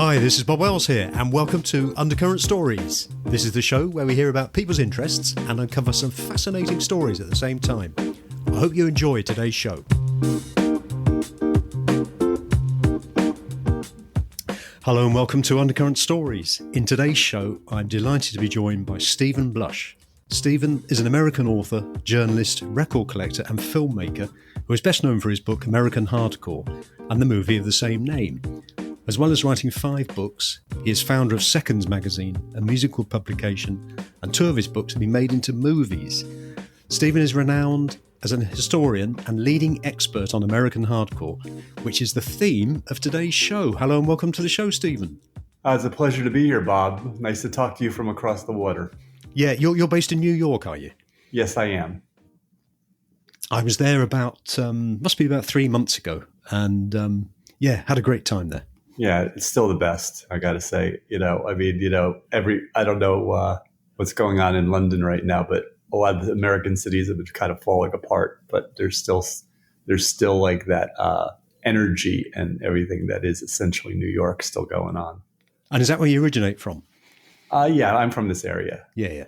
Hi, this is Bob Wells here, and welcome to Undercurrent Stories. This is the show where we hear about people's interests and uncover some fascinating stories at the same time. I hope you enjoy today's show. Hello and welcome to Undercurrent Stories. In today's show, I'm delighted to be joined by Stephen Blush. Stephen is an American author, journalist, record collector and filmmaker who is best known for his book American Hardcore and the movie of the same name. As well as writing 5 books, he is founder of Seconds magazine, a musical publication, and 2 of his books have been made into movies. Stephen is renowned as an historian and leading expert on American hardcore, which is the theme of today's show. Hello and welcome to the show, Stephen. It's a pleasure to be here, Bob. Nice to talk to you from across the water. Yeah, you're based in New York, are you? Yes, I am. I was there must be about 3 months ago, and had a great time there. Yeah, it's still the best, I got to say. I don't know what's going on in London right now, but a lot of the American cities have been kind of falling apart, but there's still like that energy and everything that is essentially New York still going on. And is that where you originate from? Yeah, I'm from this area. Yeah.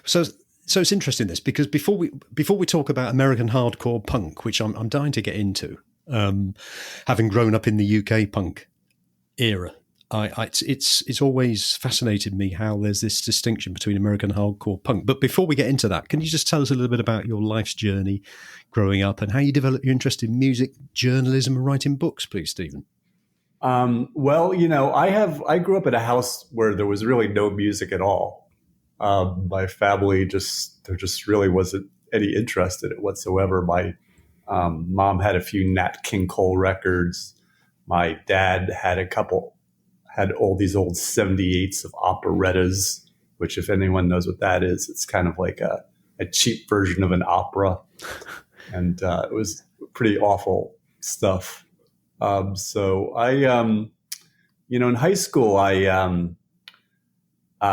So it's interesting this, because before we talk about American hardcore punk, which I'm dying to get into, having grown up in the UK punk era, it's always fascinated me how there's this distinction between American hardcore punk. But before we get into that, can you just tell us a little bit about your life's journey growing up and how you developed your interest in music, journalism, and writing books, please, Stephen? I grew up in a house where there was really no music at all. My family there just really wasn't any interest in it whatsoever. My mom had a few Nat King Cole records. My dad had all these old 78s of operettas, which if anyone knows what that is, it's kind of like a cheap version of an opera. And it was pretty awful stuff. So I, in high school, I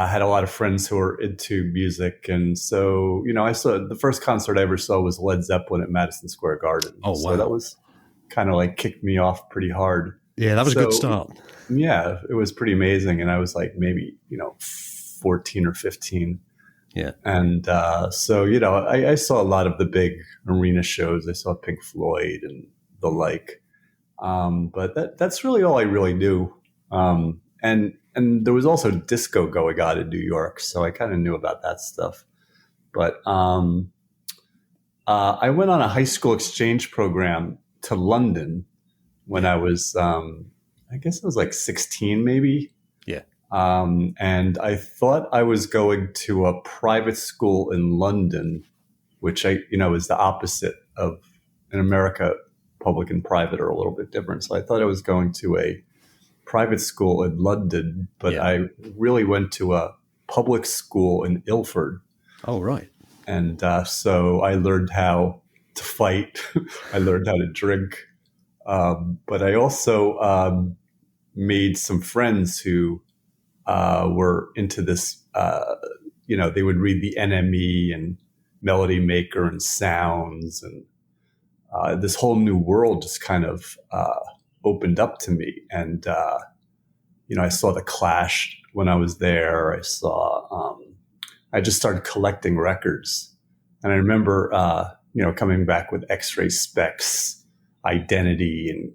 had a lot of friends who were into music. And so, I saw the first concert I ever saw was Led Zeppelin at Madison Square Garden. Oh, wow. So that was kind of like kicked me off pretty hard. Yeah, that was a good start. Yeah, it was pretty amazing. And I was like maybe, 14 or 15. Yeah. And so, I saw a lot of the big arena shows. I saw Pink Floyd and the like. But that's really all I really knew. And there was also disco going on in New York, so I kind of knew about that stuff. But I went on a high school exchange program to London when I was, I guess I was like 16 maybe. Yeah. And I thought I was going to a private school in London, which is the opposite of in America. Public and private are a little bit different. So I thought I was going to a private school in London, but yeah. I really went to a public school in Ilford. Oh, right. And so I learned how to fight. I learned how to drink. But I also made some friends who were into this, they would read the NME and Melody Maker and Sounds, and this whole new world just kind of opened up to me. And, I saw the Clash when I was there. I just started collecting records. And I remember, coming back with X-Ray Specs, Identity, and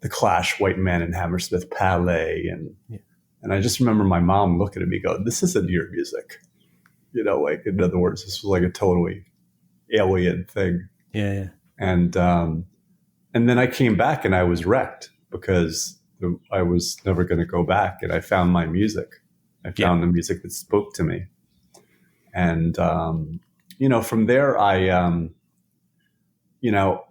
the Clash, White Man and Hammersmith Palais. And I just remember my mom looking at me go, "This isn't your music." In other words, this was like a totally alien thing. Yeah. And then I came back and I was wrecked because I was never going to go back. And I found my music. I found the music that spoke to me. And, from there, I,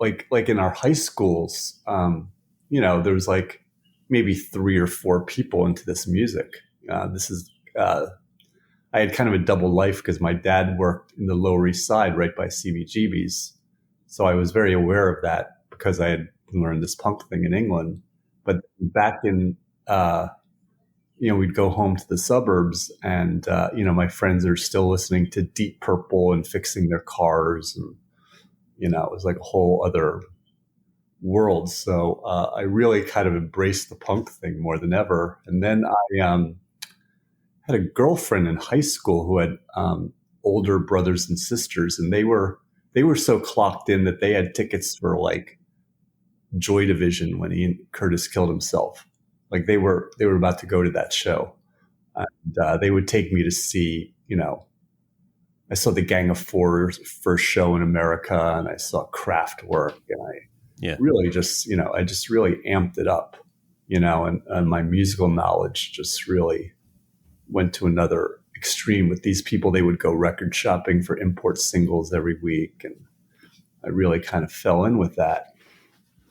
like in our high schools, there was like maybe 3 or 4 people into this music. I had kind of a double life because my dad worked in the Lower East Side right by CBGB's. So I was very aware of that because I had learned this punk thing in England. But back in, we'd go home to the suburbs and, my friends are still listening to Deep Purple and fixing their cars. And, it was like a whole other world. So I really kind of embraced the punk thing more than ever. And then I had a girlfriend in high school who had older brothers and sisters, and they were so clocked in that they had tickets for like Joy Division when Curtis killed himself. Like they were about to go to that show, and they would take me to see. I saw the Gang of Four's first show in America, and I saw Kraftwerk, and I really just I just really amped it up, and my musical knowledge just really went to another extreme with these people. They would go record shopping for import singles every week, and I really kind of fell in with that.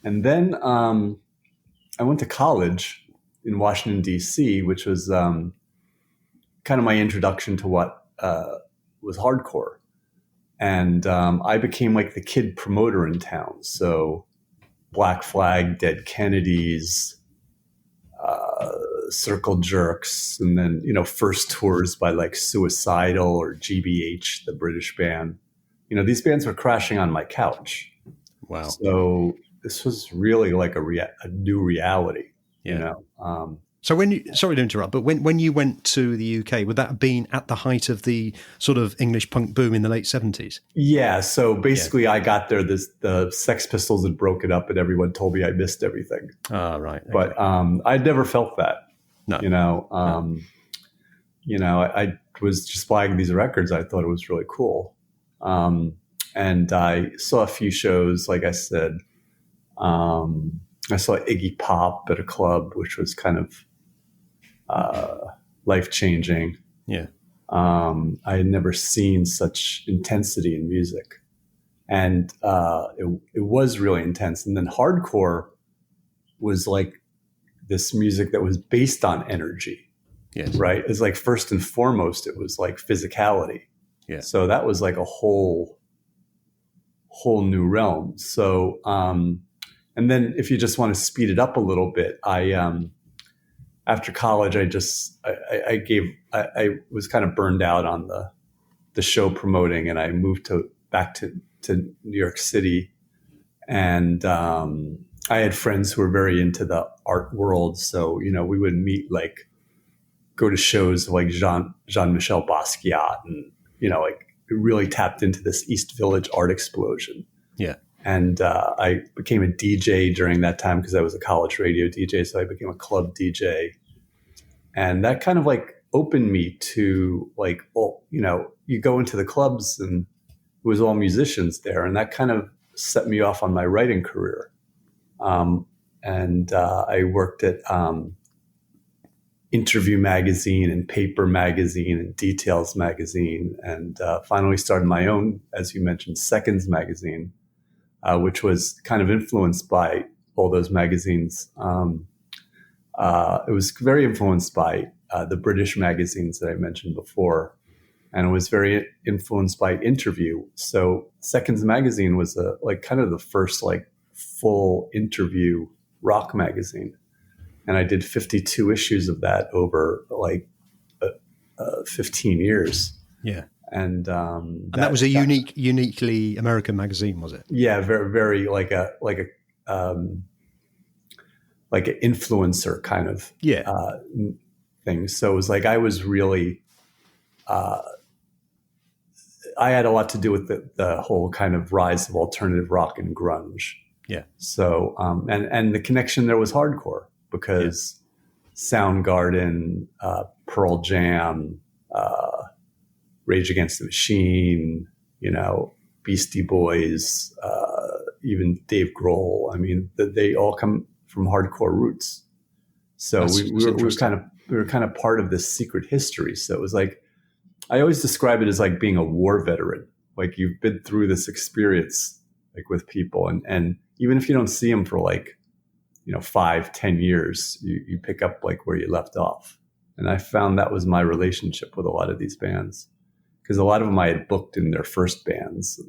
And then I went to college in Washington, D.C., which was kind of my introduction to what was hardcore. And I became like the kid promoter in town. So Black Flag, Dead Kennedys, Circle Jerks, and then, first tours by like Suicidal or GBH, the British band. These bands were crashing on my couch. Wow. So this was really like a new reality, So sorry to interrupt, but when you went to the UK, would that have been at the height of the sort of English punk boom in the late 70s? Yeah. So basically I got there, the Sex Pistols had broken up and everyone told me I missed everything. Ah, right. Okay. But I'd never felt that. No. I was just buying these records. I thought it was really cool. And I saw a few shows, like I said. I saw Iggy Pop at a club, which was kind of life-changing. Yeah. I had never seen such intensity in music. And it was really intense. And then hardcore was like this music that was based on energy. Yes. Right? It's like first and foremost, it was like physicality. Yeah. So that was like a whole new realm. So, and then if you just want to speed it up a little bit, after college, I was kind of burned out on the show promoting, and I moved back to New York City. And, I had friends who were very into the art world. So, we would meet, like go to shows like Jean-Michel Basquiat, and, like it really tapped into this East Village art explosion. Yeah. And I became a DJ during that time because I was a college radio DJ. So I became a club DJ. And that kind of like opened me to like, you go into the clubs and it was all musicians there. And that kind of set me off on my writing career. I worked at Interview Magazine and Paper Magazine and Details Magazine, and finally started my own, as you mentioned, Seconds Magazine, which was kind of influenced by all those magazines. It was very influenced by the British magazines that I mentioned before, and it was very influenced by Interview. So Seconds Magazine was kind of the first like full interview rock magazine. And I did 52 issues of that over like 15 years. Yeah. And that was a uniquely American magazine, was it? Yeah, very, very like an influencer kind of thing. So it was like I was really, I had a lot to do with the whole kind of rise of alternative rock and grunge. Yeah. So and the connection there was hardcore because Soundgarden, Pearl Jam, Rage Against the Machine, Beastie Boys, even Dave Grohl. I mean, they all come from hardcore roots. So we were kind of part of this secret history. So it was like, I always describe it as like being a war veteran. Like you've been through this experience like with people, and even if you don't see them for like, 5-10 years, you pick up like where you left off. And I found that was my relationship with a lot of these bands, because a lot of them I had booked in their first bands,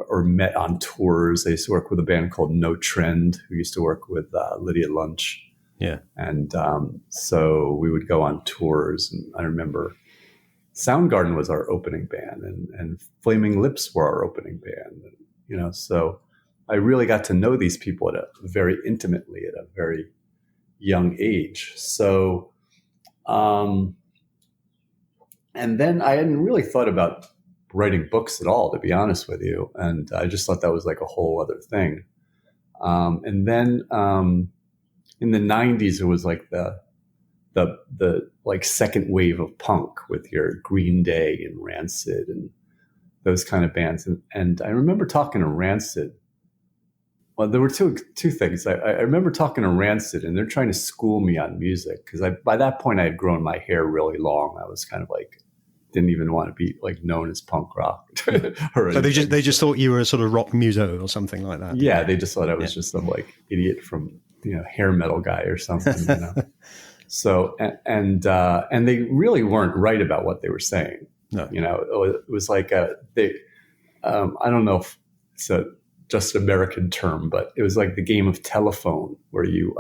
or met on tours. I used to work with a band called No Trend, who used to work with Lydia Lunch. Yeah. And so we would go on tours. And I remember Soundgarden was our opening band, and Flaming Lips were our opening band. So I really got to know these people very intimately at a very young age. So, and then I hadn't really thought about writing books at all, to be honest with you. And I just thought that was like a whole other thing. And then in the 90s, it was like the like second wave of punk with your Green Day and Rancid and those kind of bands. And I remember talking to Rancid. Well, there were two things. I remember talking to Rancid, and they're trying to school me on music because by that point I had grown my hair really long. I was kind of like, didn't even want to be like known as punk rock. So they just thought you were a sort of rock muso or something like that. Yeah, they just thought I was just some like idiot from hair metal guy or something. So and they really weren't right about what they were saying. No. It was like I don't know if it's just an American term, but it was like the game of telephone where you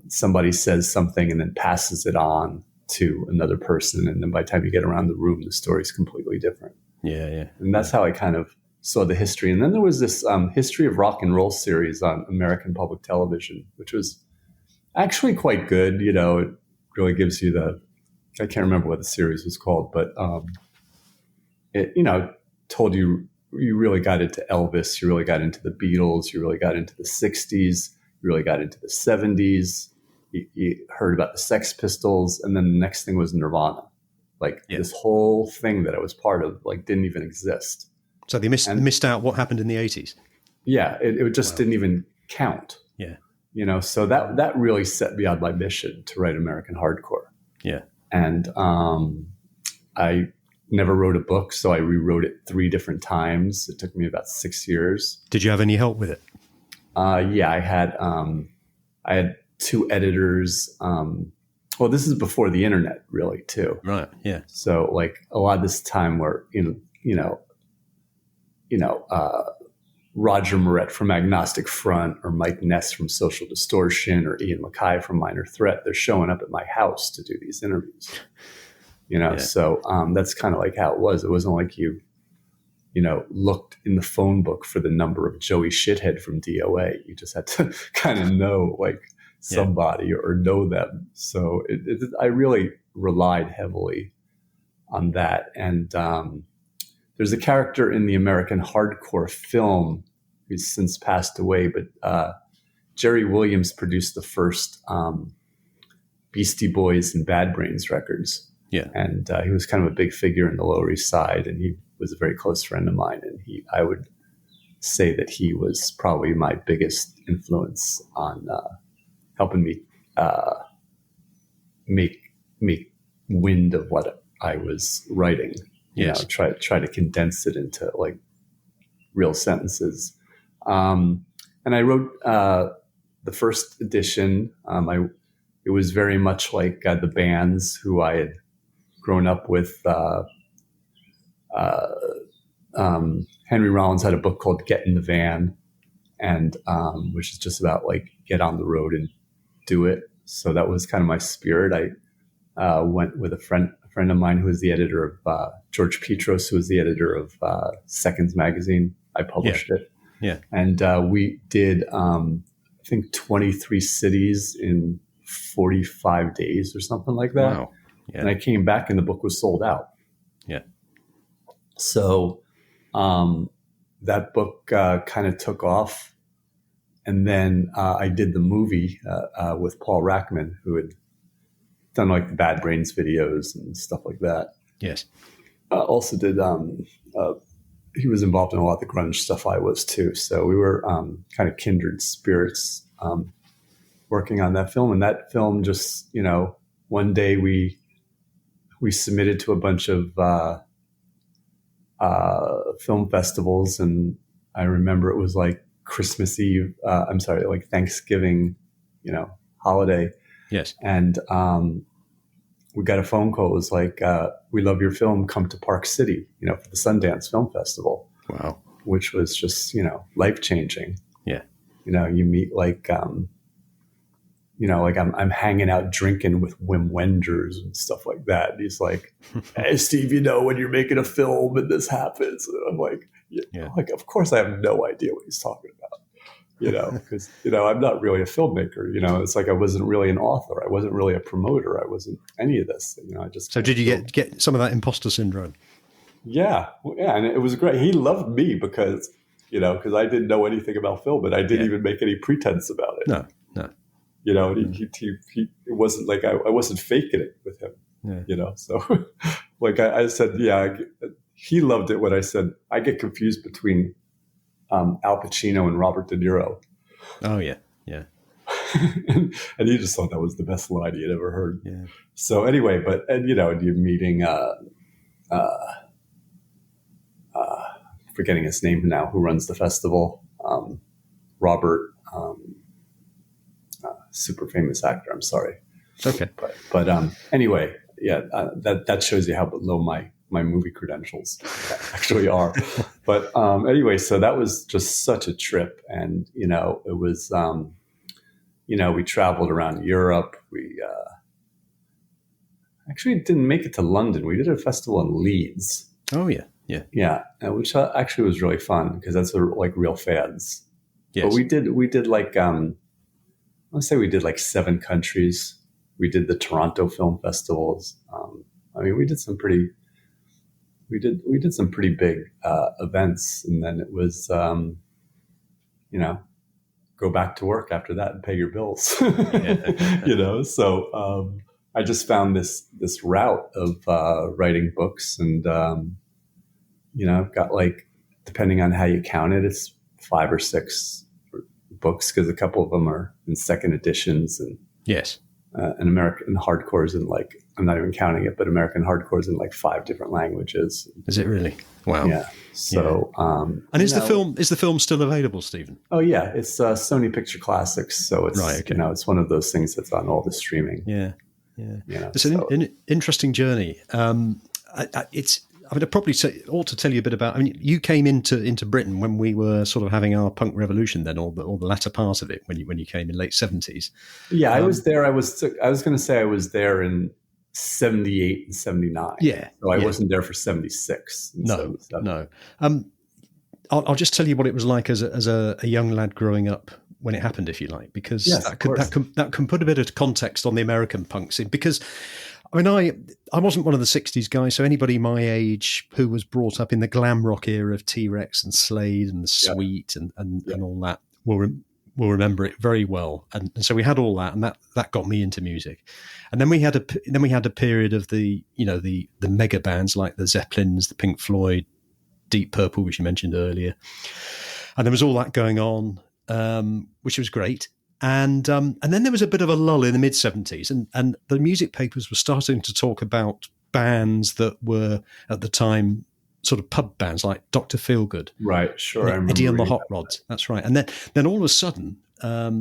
somebody says something and then passes it on to another person. And then by the time you get around the room, the story's completely different. Yeah. And that's how I kind of saw the history. And then there was this history of rock and roll series on American public television, which was actually quite good. It really gives you I can't remember what the series was called, but it told you really got into Elvis, you really got into the Beatles, you really got into the 60s, you really got into the 70s, you heard about the Sex Pistols, and then the next thing was Nirvana. This whole thing that I was part of didn't even exist. So they missed out what happened in the 80s. Yeah, it just didn't even count. Yeah. So that really set me on my mission to write American hardcore. Yeah. And I never wrote a book, so I rewrote it 3 different times. It took me about 6 years. Did you have any help with it? Yeah, I had 2 editors. Well, this is before the internet, really, too. Right. Yeah. So, a lot of this time, where Roger Moret from Agnostic Front, or Mike Ness from Social Distortion, or Ian Mackay from Minor Threat, they're showing up at my house to do these interviews. So that's kind of like how it was. It wasn't like you looked in the phone book for the number of Joey Shithead from DOA. You just had to kind of know somebody or know them. So I really relied heavily on that. And there's a character in the American hardcore film who's since passed away, but Jerry Williams produced the first Beastie Boys and Bad Brains records. Yeah. And he was kind of a big figure in the Lower East Side, and he was a very close friend of mine. And I would say that he was probably my biggest influence on helping me make wind of what I was writing. Yes. Try to condense it into real sentences. And I wrote the first edition. It was very much like the bands who I had grown up with. Henry Rollins had a book called Get in the Van, and which is just about get on the road and do it. So that was kind of my spirit. I went with a friend of mine who was the editor of George Petros, who was the editor of Seconds magazine. I published it. Yeah. And we did, I think, 23 cities in 45 days or something like that. Wow. Yeah. And I came back and the book was sold out. Yeah. So that book kind of took off. And then I did the movie with Paul Rackman, who had done the Bad Brains videos and stuff like that. Yes. Also did, he was involved in a lot of the grunge stuff I was too. So we were kind of kindred spirits working on that film. And that film just, one day we submitted to a bunch of film festivals. And I remember it was Christmas Eve, Thanksgiving, holiday. Yes. And we got a phone call. It was we love your film. Come to Park City, for the Sundance Film Festival. Wow. Which was just, life-changing. Yeah. You meet I'm hanging out drinking with Wim Wenders and stuff like that. And he's like, hey, Steve, when you're making a film and this happens. And I'm like, Yeah. Like, of course, I have no idea what he's talking about. Because I'm not really a filmmaker. It's like I wasn't really an author. I wasn't really a promoter. I wasn't any of this. I just So did you get some of that imposter syndrome? Yeah, and it was great. He loved me because I didn't know anything about film, and I didn't even make any pretense about it. No. And it wasn't like I wasn't faking it with him. Yeah. So like I said, he loved it when I said I get confused between Al Pacino and Robert De Niro. Oh yeah. And he just thought that was the best line he had ever heard. Yeah. So anyway, and you're meeting forgetting his name now, who runs the festival, Robert, super famous actor. I'm sorry. It's okay. But anyway, that shows you how low my movie credentials actually are. But anyway, so that was just such a trip. And, it was, we traveled around Europe. We actually didn't make it to London. We did a festival in Leeds. Oh, yeah. Yeah, which actually was really fun because that's like real fans. Yes. But we did like, let's say we did like 7 countries. We did the Toronto Film Festivals. We did some pretty big events, and then it was, go back to work after that and pay your bills. So I just found this route of writing books, and got like, depending on how you count it, it's 5 or 6 books because a couple of them are in second editions, and yes. And American hardcores in like, I'm not even counting it, but American hardcores in like 5 different languages. Is it really? Wow. Yeah. So, and is the film still available, Stephen? Oh yeah, it's Sony Picture Classics. So it's right, okay. It's one of those things that's on all the streaming. Yeah. It's an interesting journey. I'd probably ought to tell you a bit about. You came into Britain when we were sort of having our punk revolution then, or the latter part of it when you came in late 70s. Yeah, I was there. I was going to say I was there in 78 and 79. Yeah, so I wasn't there for 76. No. I'll just tell you what it was like as a young lad growing up when it happened, if you like, because that can put a bit of context on the American punk scene. Because I wasn't one of the 60s guys, so anybody my age who was brought up in the glam rock era of T-Rex and Slade and the Sweet and all that will remember it very well. And so we had all that, and that got me into music. And then we had a period of the mega bands like the Zeppelins, the Pink Floyd, Deep Purple, which you mentioned earlier. And there was all that going on, which was great. And then there was a bit of a lull in the mid-70s, and the music papers were starting to talk about bands that were, at the time, sort of pub bands like Dr. Feelgood. Right, sure. Eddie and the Hot Rods. That's right. And then all of a sudden,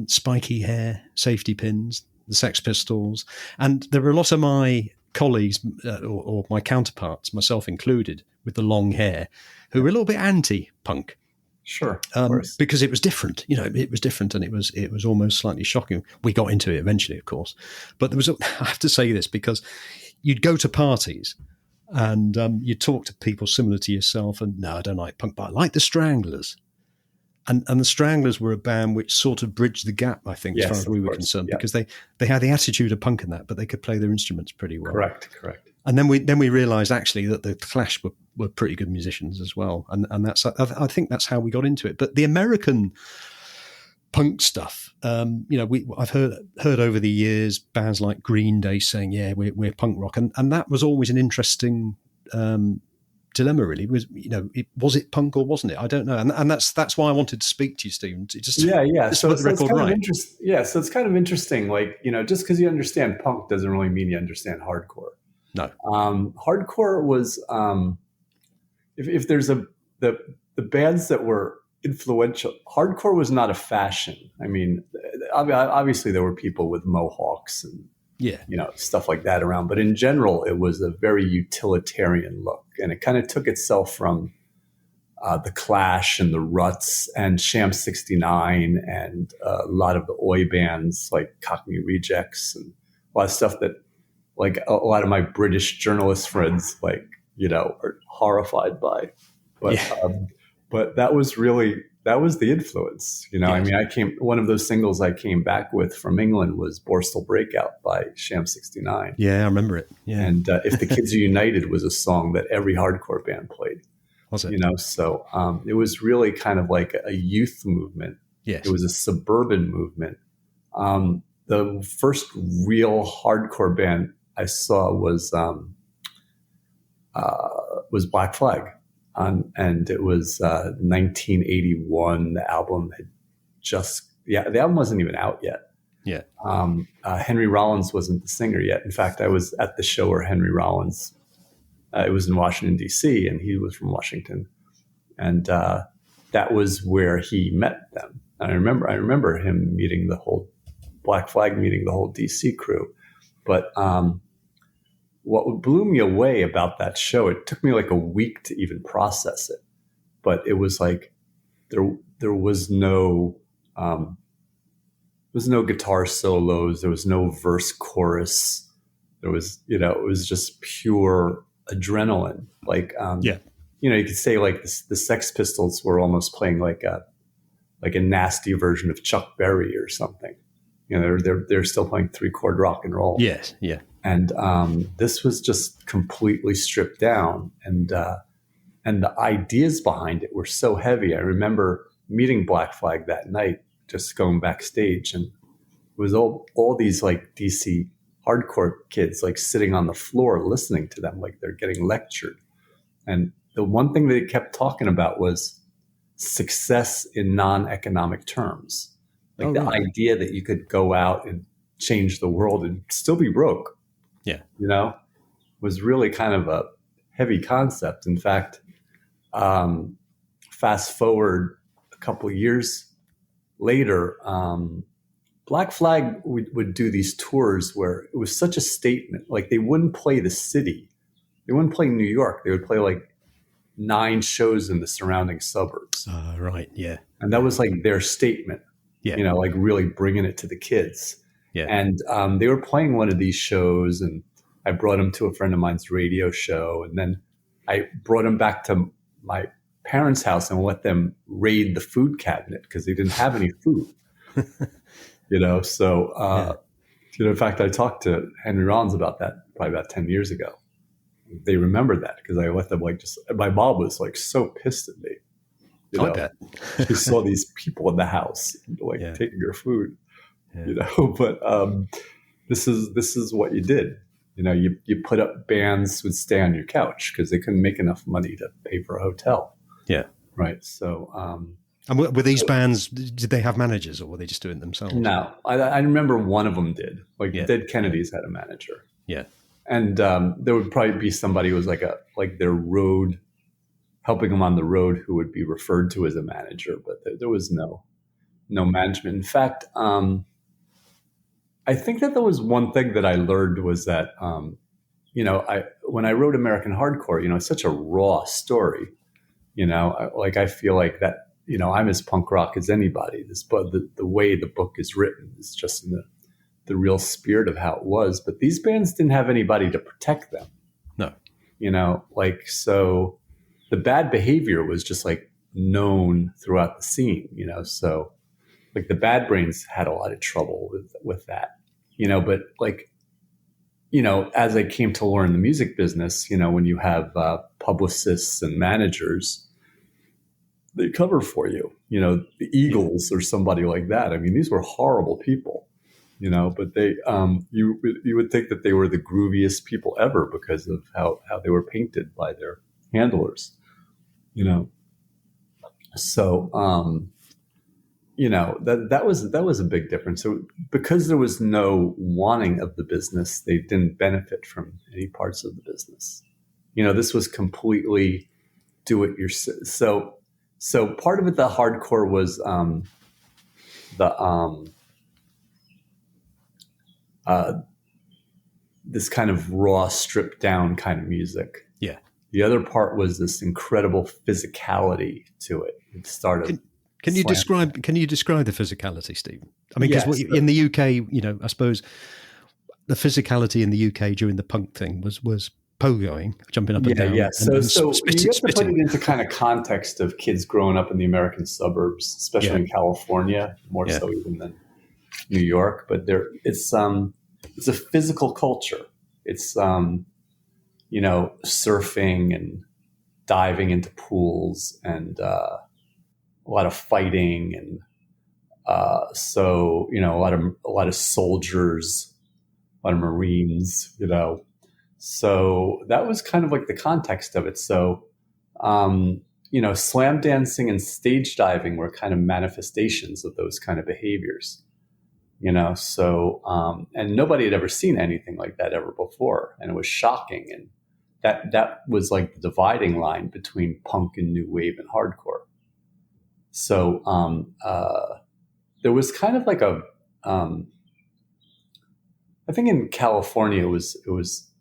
Spiky Hair, Safety Pins, the Sex Pistols, and there were a lot of my colleagues or my counterparts, myself included, with the long hair, who were a little bit anti-punk. Sure, because it was different. It was different, and it was almost slightly shocking. We got into it eventually, of course, but I have to say this because you'd go to parties and you'd talk to people similar to yourself, and no, I don't like punk, but I like the Stranglers, and the Stranglers were a band which sort of bridged the gap, I think, as far as we were concerned, because they had the attitude of punk in that, but they could play their instruments pretty well. Correct. And then we realised actually that the Clash were pretty good musicians as well, and that's I think that's how we got into it. But the American punk stuff, I've heard over the years bands like Green Day saying, "Yeah, we're punk rock," and that was always an interesting dilemma. Really, was it punk or wasn't it? I don't know, and that's why I wanted to speak to you, Stephen. So it's kind of interesting. Like just because you understand punk doesn't really mean you understand hardcore. No. Hardcore was, if there's the bands that were influential, hardcore was not a fashion. I mean, obviously there were people with mohawks and, stuff like that around, but in general, it was a very utilitarian look, and it kind of took itself from the Clash and the Ruts and Sham 69 and a lot of the Oi bands like Cockney Rejects and a lot of stuff that, like, a lot of my British journalist friends, are horrified by. But But that was the influence. I Yes. mean, one of those singles I came back with from England was Borstal Breakout by Sham 69. Yeah, I remember it. Yeah. And If the Kids Are United was a song that every hardcore band played. Was it? So it was really kind of like a youth movement. Yes. It was a suburban movement. The first real hardcore band I saw was Black Flag, and it was 1981. The album had the album wasn't even out yet. Yeah. Henry Rollins wasn't the singer yet. In fact, I was at the show where Henry Rollins. It was in Washington D.C. and he was from Washington, and that was where he met them. And I remember him meeting the whole Black Flag, meeting the whole D.C. crew. But what blew me away about that show, it took me like a week to even process it. But it was like there was no guitar solos, there was no verse chorus. There was, it was just pure adrenaline. Like, you could say like the Sex Pistols were almost playing like a nasty version of Chuck Berry or something. They're still playing 3-chord rock and roll. Yes, yeah. And this was just completely stripped down, and the ideas behind it were so heavy. I remember meeting Black Flag that night, just going backstage, and it was all these like DC hardcore kids like sitting on the floor listening to them like they're getting lectured. And the one thing they kept talking about was success in non-economic terms. Like the idea that you could go out and change the world and still be broke. Yeah. Was really kind of a heavy concept. In fact, fast forward a couple of years later, Black Flag would do these tours where it was such a statement. Like they wouldn't play the city. They wouldn't play New York. They would play like 9 shows in the surrounding suburbs. Right. Yeah. And that was like their statement. Yeah. Like really bringing it to the kids. Yeah. And they were playing one of these shows, and I brought them to a friend of mine's radio show. And then I brought them back to my parents' house and let them raid the food cabinet because they didn't have any food. So, in fact, I talked to Henry Rollins about that probably about 10 years ago. They remember that because I let them my mom was like so pissed at me. I bet. She saw these people in the house taking her food, but this is what you did. You put up bands would stay on your couch because they couldn't make enough money to pay for a hotel. Yeah. Right. So, and were these bands, did they have managers or were they just doing it themselves? No, I remember one of them did. Yeah. Dead Kennedys had a manager. Yeah. And there would probably be somebody who was like their road, helping them on the road, who would be referred to as a manager, but there was no management. In fact, I think that there was one thing that I learned was that, when I wrote American Hardcore, it's such a raw story. I feel like that, I'm as punk rock as anybody. But the way the book is written is just in the real spirit of how it was. But these bands didn't have anybody to protect them. No. So the bad behavior was just like known throughout the scene, so like the Bad Brains had a lot of trouble with that, but as I came to learn the music business, when you have publicists and managers, they cover for you, the Eagles or somebody like that. I mean, these were horrible people, but they, you would think that they were the grooviest people ever because of how they were painted by their handlers, So, that was a big difference. So because there was no wanting of the business, they didn't benefit from any parts of the business. This was completely do it yourself. So part of it, the hardcore was this kind of raw, stripped down kind of music. Yeah. The other part was this incredible physicality to it. It started. Can you describe the physicality, Stephen? I mean, because in the UK, I suppose the physicality in the UK during the punk thing was pogoing, jumping up and down. Yeah. So you have to put spitting. it into kind of context of kids growing up in the American suburbs, especially in California, more so even than New York. But it's a physical culture. It's surfing and diving into pools and a lot of fighting and a lot of soldiers, a lot of Marines, So that was kind of like the context of it. So, slam dancing and stage diving were kind of manifestations of those kind of behaviors, and nobody had ever seen anything like that ever before. And it was shocking. And that was like the dividing line between punk and new wave and hardcore. So, there was kind of like I think in California it was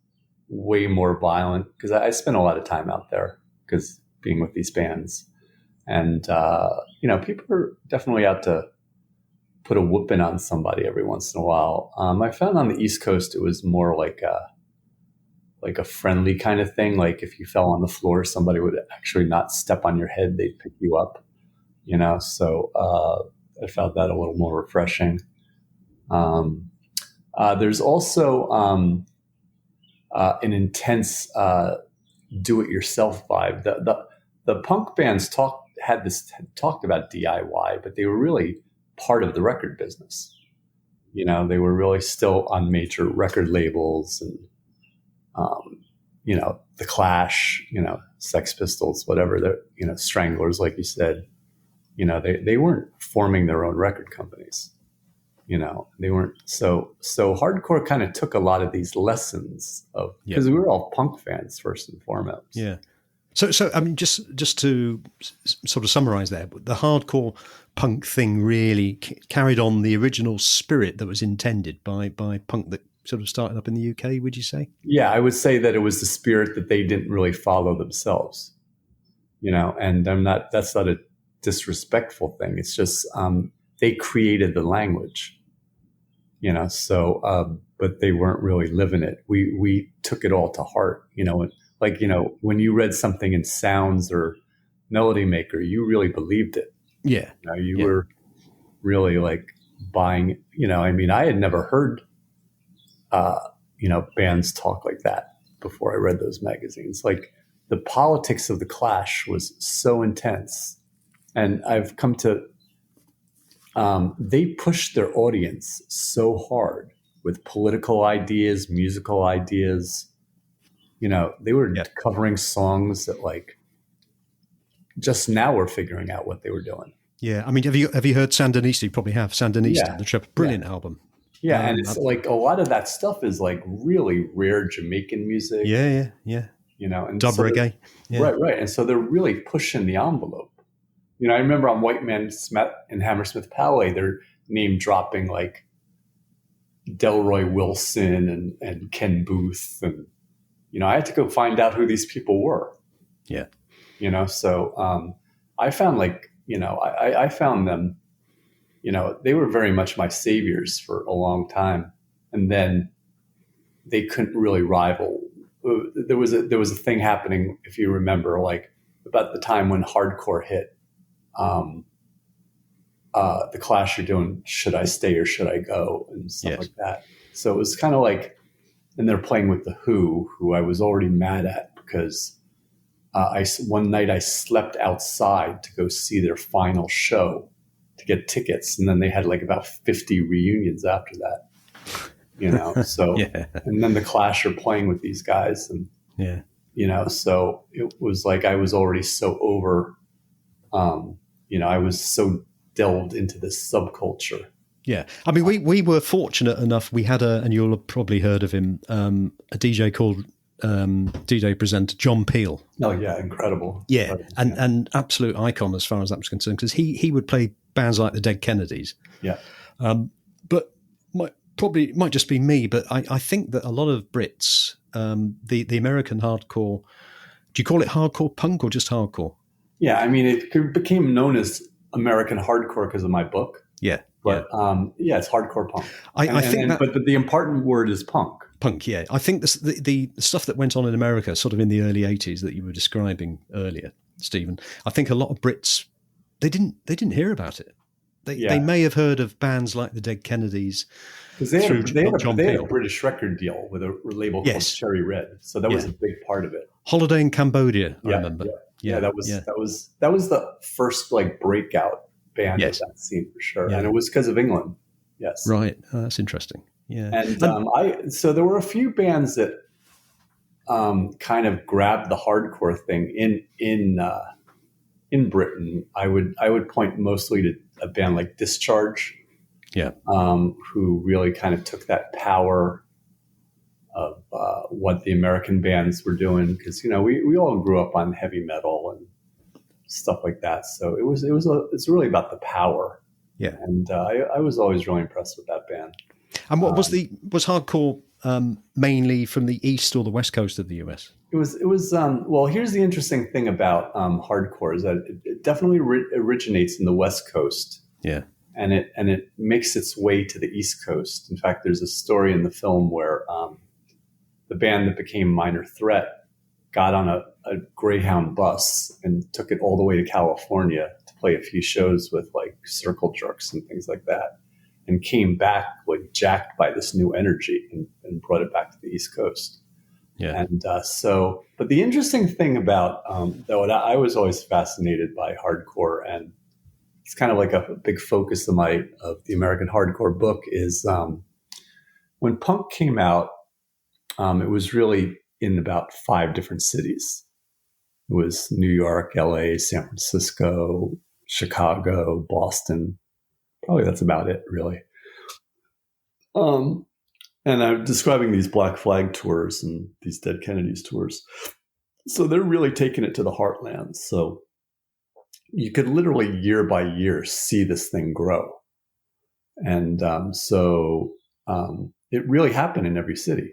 way more violent because I spent a lot of time out there because being with these bands, and people are definitely out to put a whooping on somebody every once in a while. I found on the East Coast it was more like a friendly kind of thing. Like if you fell on the floor, somebody would actually not step on your head; they'd pick you up. So I found that a little more refreshing. There's also an intense do-it-yourself vibe. The punk bands talked about DIY, but they were really part of the record business. They were really still on major record labels and the Clash, Sex Pistols, whatever, Stranglers, like you said. They weren't forming their own record companies. They weren't. So hardcore kind of took a lot of these lessons of, because we were all punk fans first and foremost. Yeah. So I mean, just to sort of summarize there, the hardcore punk thing really carried on the original spirit that was intended by punk that sort of started up in the UK, would you say? Yeah, I would say that it was the spirit that they didn't really follow themselves, and that's not a disrespectful thing. It's just, they created the language, but they weren't really living it. We took it all to heart, when you read something in Sounds or Melody Maker, you really believed it. Yeah. You were really like buying, I had never heard, bands talk like that before I read those magazines. Like the politics of the Clash was so intense. And I've come to, they pushed their audience so hard with political ideas, musical ideas. They were covering songs that like just now we're figuring out what they were doing. Yeah. I mean, have you heard Sandinista? You probably have. Sandinista, the Trip, brilliant album. Yeah. And it's like a lot of that stuff is like really rare Jamaican music. Yeah. And dub reggae. Yeah. Right. And so they're really pushing the envelope. I remember on White Man Smith and Hammersmith Palais, they're name dropping like Delroy Wilson and Ken Booth. And, I had to go find out who these people were. Yeah. So I found I found them, they were very much my saviors for a long time. And then they couldn't really rival. There was a thing happening, if you remember, like about the time when hardcore hit. The Clash are doing "Should I Stay or Should I Go" and stuff like that. So it was kind of like, and they're playing with the Who I was already mad at because one night I slept outside to go see their final show to get tickets, and then they had like about 50 reunions after that. So and then the Clash are playing with these guys, and so it was like I was already so over. I was so delved into this subculture. Yeah. I mean, we were fortunate enough. We had and you'll have probably heard of him, a DJ called DJ presenter John Peel. Oh, yeah. Incredible. Yeah. And absolute icon as far as that was concerned, because he would play bands like the Dead Kennedys. Yeah. But might just be me, but I think that a lot of Brits, the American hardcore, do you call it hardcore punk or just hardcore? Yeah, I mean, it became known as American hardcore because of my book. Yeah, but it's hardcore punk. I think but the important word is punk. Punk, yeah. I think the stuff that went on in America, sort of in the early 80s that you were describing earlier, Stephen, I think a lot of Brits, they didn't hear about it. They may have heard of bands like the Dead Kennedys because through John they had a Peel. British record deal with a label called Cherry Red, so that was a big part of it. Holiday in Cambodia, I remember. That was the first like breakout band of that scene for sure, and it was because of England. Yes, right. That's interesting. Yeah, and so there were a few bands that kind of grabbed the hardcore thing in Britain. I would point mostly to a band like Discharge, who really kind of took that power of what the American bands were doing, because we all grew up on heavy metal and stuff like that. So it's really about the power. Yeah, and I was always really impressed with that band. And what was hardcore mainly from the east or the west coast of the US? It was well, here's the interesting thing about hardcore is that it definitely originates in the West Coast. Yeah. And it makes its way to the East Coast. In fact, there's a story in the film where the band that became Minor Threat got on a Greyhound bus and took it all the way to California to play a few shows with like Circle Jerks and things like that, and came back like jacked by this new energy and brought it back to the East Coast. Yeah. And but the interesting thing about, though, I was always fascinated by hardcore, and it's kind of like a big focus of the American hardcore book is when punk came out, it was really in about 5 different cities. It was New York, LA, San Francisco, Chicago, Boston. Probably that's about it, really. And I'm describing these Black Flag tours and these Dead Kennedys tours. So they're really taking it to the heartland. So you could literally year by year see this thing grow. And it really happened in every city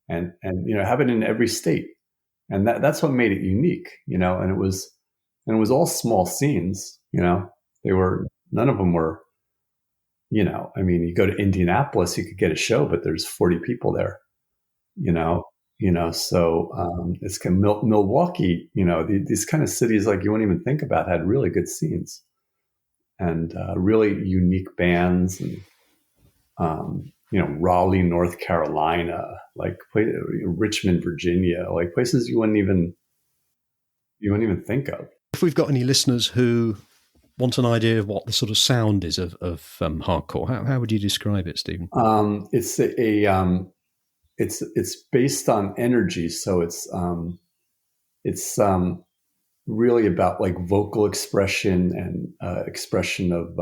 and happened in every state. And that's what made it unique, and it was all small scenes, none of them were, you go to Indianapolis, you could get a show, but there's 40 people there, so it's kind of Milwaukee, these kind of cities like you wouldn't even think about had really good scenes and really unique bands, and Raleigh, North Carolina, like Richmond, Virginia, like places you wouldn't even think of. If we've got any listeners who want an idea of what the sort of sound is of hardcore, how would you describe it, Stephen? It's based on energy, so it's really about like vocal expression and expression of.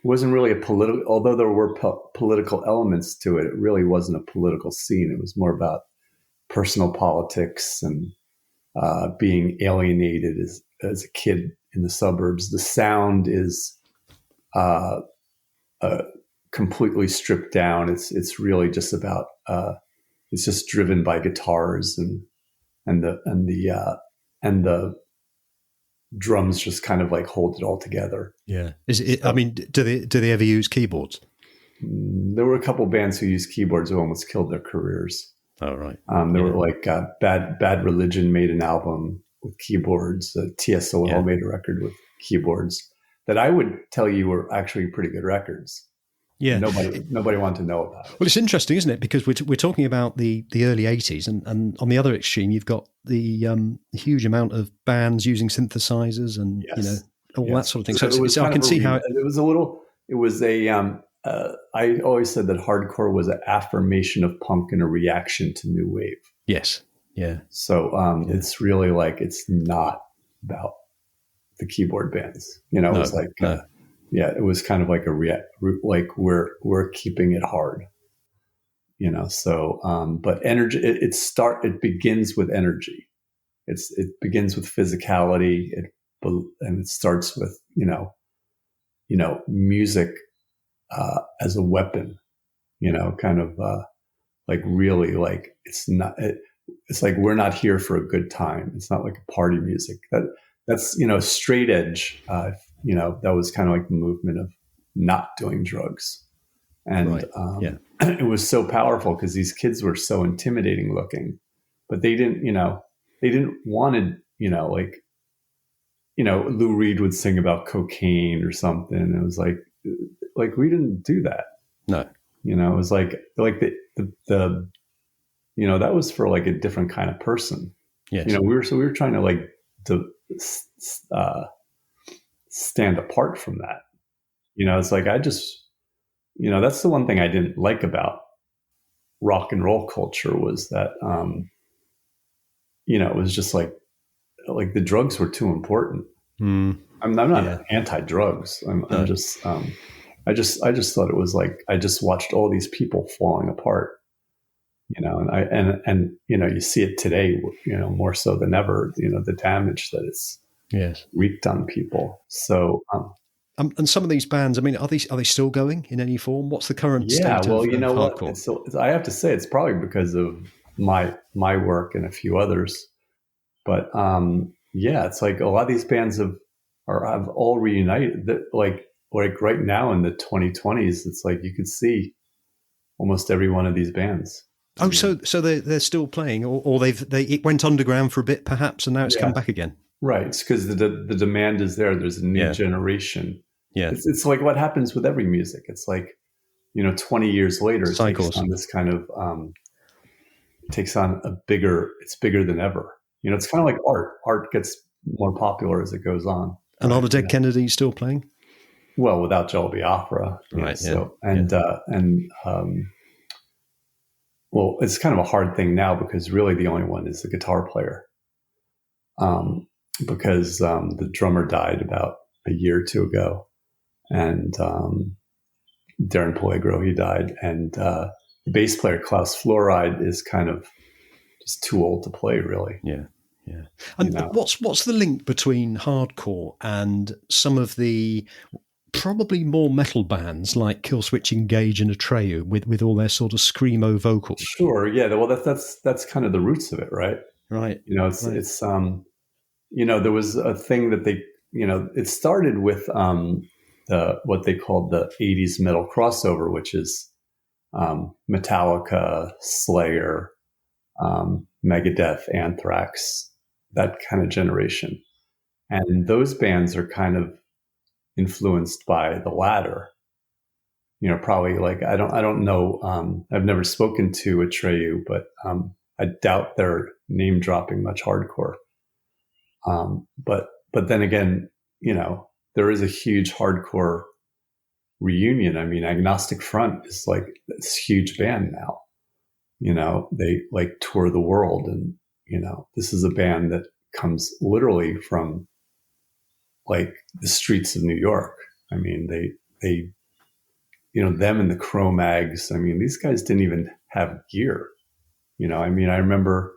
It wasn't really a political, although there were political elements to it. It really wasn't a political scene. It was more about personal politics and being alienated as a kid in the suburbs. The sound is completely stripped down. It's really just about it's just driven by guitars and the drums just kind of like hold it all together. Yeah. Is it? I mean, do they ever use keyboards? There were a couple bands who used keyboards who almost killed their careers. Oh, right. There were like Bad Religion made an album with keyboards. TSOL made a record with keyboards that I would tell you were actually pretty good records. Yeah. Nobody wanted to know about it. Well, it's interesting, isn't it? Because we're talking about the early 80s, and on the other extreme, you've got the huge amount of bands using synthesizers and all that sort of thing. So I can see how it was I always said that hardcore was an affirmation of punk and a reaction to new wave. Yes. Yeah. So it's really like it's not about the keyboard bands. It was like it was kind of like like we're keeping it hard. So but energy it begins with energy. It begins with physicality. And it starts with music as a weapon. Kind of like really like it's not. It's like we're not here for a good time. It's not like a party music. That's straight edge. That was kind of like the movement of not doing drugs, and it was so powerful because these kids were so intimidating looking, but they didn't, they didn't want to, like, Lou Reed would sing about cocaine or something. It was like we didn't do that. No. It was like the that was for like a different kind of person. Yes. We were trying to like stand apart from that. It's like, I just, that's the one thing I didn't like about rock and roll culture was that, it was just like the drugs were too important. I'm not anti-drugs. I'm just, I just thought it was like, I just watched all these people falling apart, and you see it today, more so than ever, the damage that it's wreaked on people. So, and some of these bands, I mean, are they still going in any form? What's the current state of hardcore? What? I have to say, it's probably because of my work and a few others. But it's like a lot of these bands have all reunited. Like right now in the 2020s, it's like you could see almost every one of these bands. Oh, so they're still playing, or it went underground for a bit, perhaps, and now it's come back again. Right, it's because the demand is there. There's a new generation. Yeah, it's like what happens with every music. It's like 20 years later, it takes on this kind of it's bigger than ever. It's kind of like art. Art gets more popular as it goes on. And are the Dead Kennedys still playing? Well, without Joel Biafra, right? So well, it's kind of a hard thing now because really the only one is the guitar player. Because the drummer died about a year or two ago, and Darren Pellegro, he died, and the bass player Klaus Fluoride is kind of just too old to play, really. Yeah. And what's the link between hardcore and some of the probably more metal bands like Killswitch Engage and Atreyu with all their sort of screamo vocals? Sure, yeah. Well, that's kind of the roots of it, right? Right. It's there was a thing that they, it started with what they called the 80s metal crossover, which is Metallica, Slayer, Megadeth, Anthrax, that kind of generation. And those bands are kind of influenced by the latter. Probably like, I don't know. I've never spoken to Atreyu, but I doubt they're name dropping much hardcore. But then again, there is a huge hardcore reunion. I mean, Agnostic Front is like this huge band now. They like tour the world, and this is a band that comes literally from like the streets of New York. I mean, they them and the Cro-Mags. I mean, these guys didn't even have gear. I mean, I remember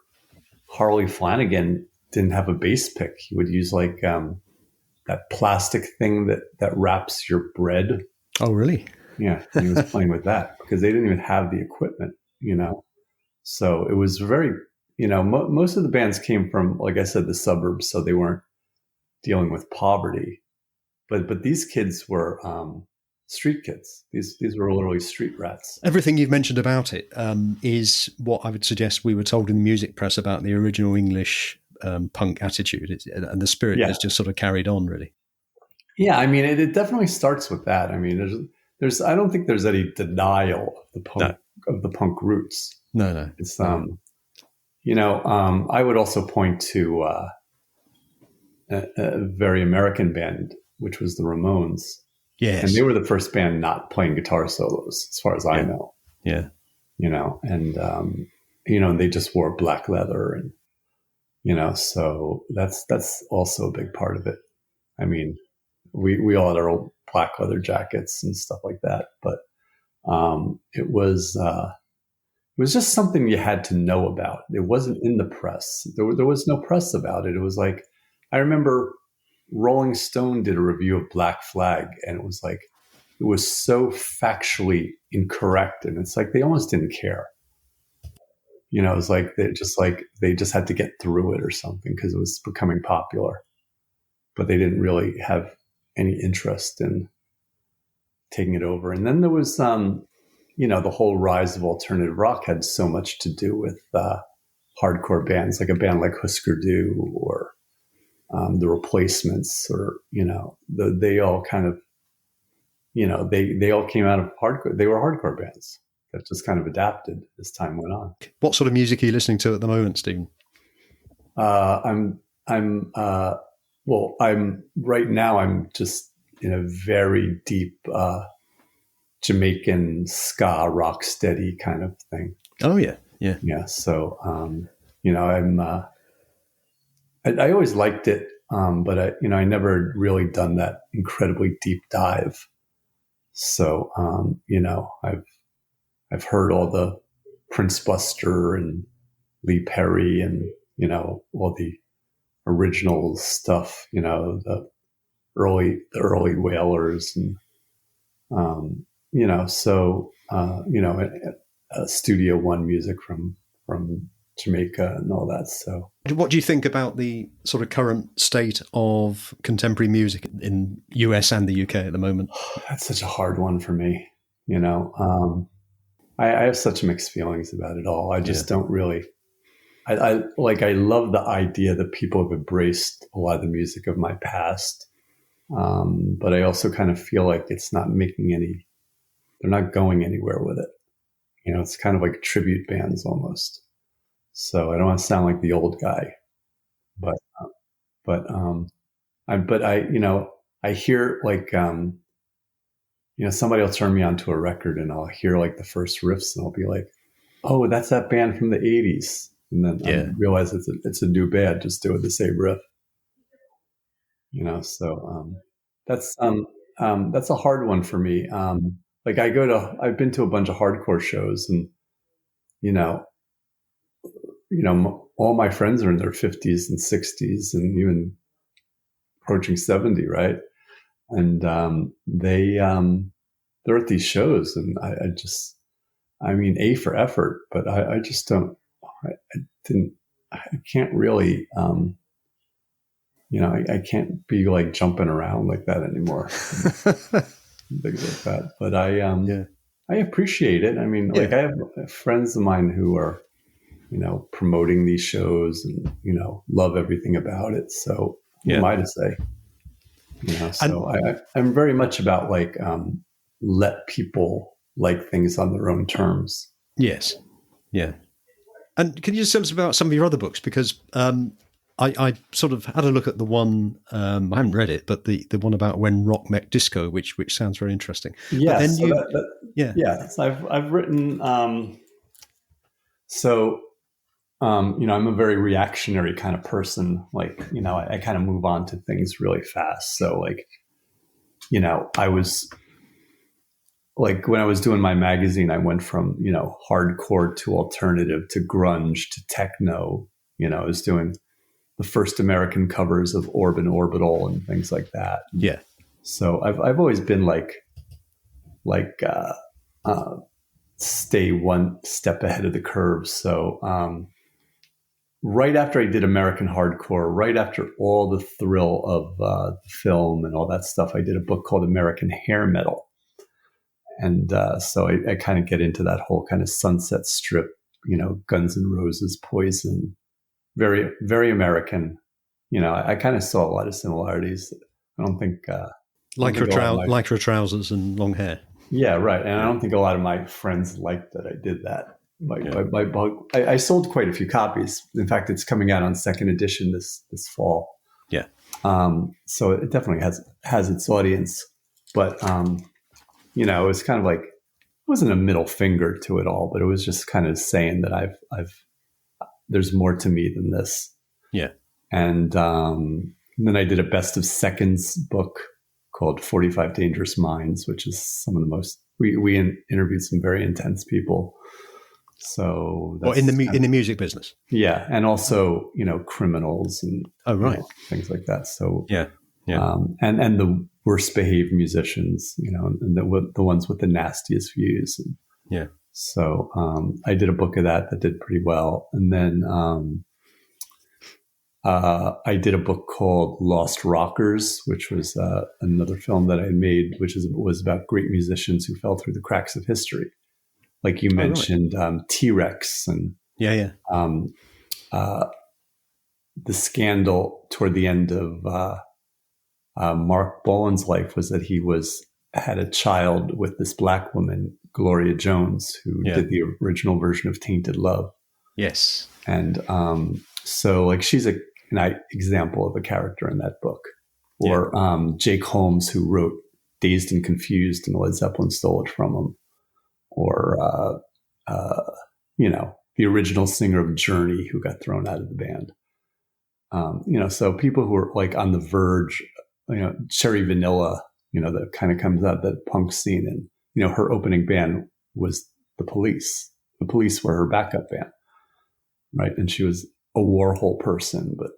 Harley Flanagan didn't have a bass pick. He would use like that plastic thing that wraps your bread. Oh, really? Yeah, he was playing with that because they didn't even have the equipment. So it was very, most of the bands came from, like I said, the suburbs, so they weren't dealing with poverty. But these kids were street kids. These were literally street rats. Everything you've mentioned about it is what I would suggest we were told in the music press about the original English punk attitude, and the spirit has just sort of carried on, really. Yeah, I mean, it definitely starts with that. I mean, there's I don't think there's any denial of the punk roots. No. It's I would also point to a very American band, which was the Ramones. Yes, and they were the first band not playing guitar solos, as far as I know. Yeah, and they just wore black leather, and so that's also a big part of it. I mean, we all had our old black leather jackets and stuff like that, but it was just something you had to know about. It wasn't in the press. There was no press about it. It was like, I remember Rolling Stone did a review of Black Flag, and it was like, it was so factually incorrect, and it's like they almost didn't care. It was like they just had to get through it or something because it was becoming popular, but they didn't really have any interest in taking it over. And then there was the whole rise of alternative rock had so much to do with hardcore bands, like a band like Husker Du or the Replacements, or they all kind of they all came out of hardcore. They were hardcore bands that just kind of adapted as time went on. What sort of music are you listening to at the moment, Stephen? I'm right now. I'm just in a very deep Jamaican ska rock steady kind of thing. Oh yeah. So I always liked it, but I never really done that incredibly deep dive. So I've heard all the Prince Buster and Lee Perry and all the original stuff, the early Wailers and Studio One music from Jamaica and all that. So what do you think about the sort of current state of contemporary music in US and the UK at the moment? That's such a hard one for me. I have such mixed feelings about it all. I just don't really. I love the idea that people have embraced a lot of the music of my past, but I also kind of feel like it's not they're not going anywhere with it. It's kind of like tribute bands almost. So I don't want to sound like the old guy, but I hear like, somebody will turn me onto a record and I'll hear like the first riffs and I'll be like, oh, that's that band from the 80s. And then I realize it's a new band just doing the same riff. So that's a hard one for me. Like I've been to a bunch of hardcore shows and, all my friends are in their 50s and 60s and even approaching 70, right? And they're at these shows, and A for effort, but I just don't. I can't really. I can't be like jumping around like that anymore. Things like that, but I appreciate it. I mean, like I have friends of mine who are, promoting these shows and, love everything about it. So who am I to say? So I'm very much about like, let people like things on their own terms. Yes. Yeah. And can you just tell us about some of your other books? Because I sort of had a look at the one, I haven't read it, but the one about When Rock Met Disco, which sounds very interesting. Yeah. So I've written, I'm a very reactionary kind of person. Like, I kind of move on to things really fast. So like, I was like, when I was doing my magazine, I went from, hardcore to alternative to grunge to techno. I was doing the first American covers of Orb and Orbital and things like that. Yeah. So I've always been stay one step ahead of the curve. So, right after I did American hardcore, right after all the thrill of the film and all that stuff, I did a book called American Hair Metal. And so I kind of get into that whole kind of Sunset Strip, Guns N' Roses, Poison, very, very American. I kind of saw a lot of similarities. I don't think... lycra trousers and long hair. Yeah, right. And I don't think a lot of my friends liked that I did that. My book, I sold quite a few copies. In fact, it's coming out on second edition this fall. Yeah. So it definitely has its audience, but it was kind of like, it wasn't a middle finger to it all, but it was just kind of saying that there's more to me than this. Yeah. And then I did a best of seconds book called 45 Dangerous Minds, which is some of the most, we interviewed some very intense people. So that's in the music business. Yeah. And also, criminals and things like that. So yeah. And the worst behaved musicians, and the ones with the nastiest views. And yeah. So I did a book of that did pretty well. And then I did a book called Lost Rockers, which was another film that I made, which was about great musicians who fell through the cracks of history. like you right. mentioned, T-Rex and Yeah. um, uh, the scandal toward the end of Mark Bolan's life was that he had a child with this black woman, Gloria Jones, who did the original version of Tainted Love. Yes. And so like she's an example of a character in that book. Or Jake Holmes, who wrote Dazed and Confused, and Led Zeppelin stole it from him. Or, the original singer of Journey, who got thrown out of the band. So people who are like on the verge, Cherry Vanilla, that kind of comes out of that punk scene. And, her opening band was The Police. The Police were her backup band. Right. And she was a Warhol person, but,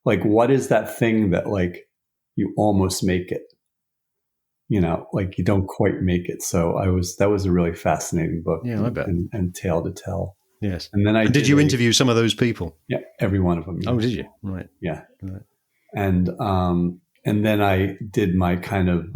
like, what is that thing that like you almost make it? Like you don't quite make it. So that was a really fascinating book. Yeah, I bet. And tale to tell. Yes. And then did you interview some of those people? Yeah, every one of them. Oh, did you? Right. Yeah. Right. And then I did my kind of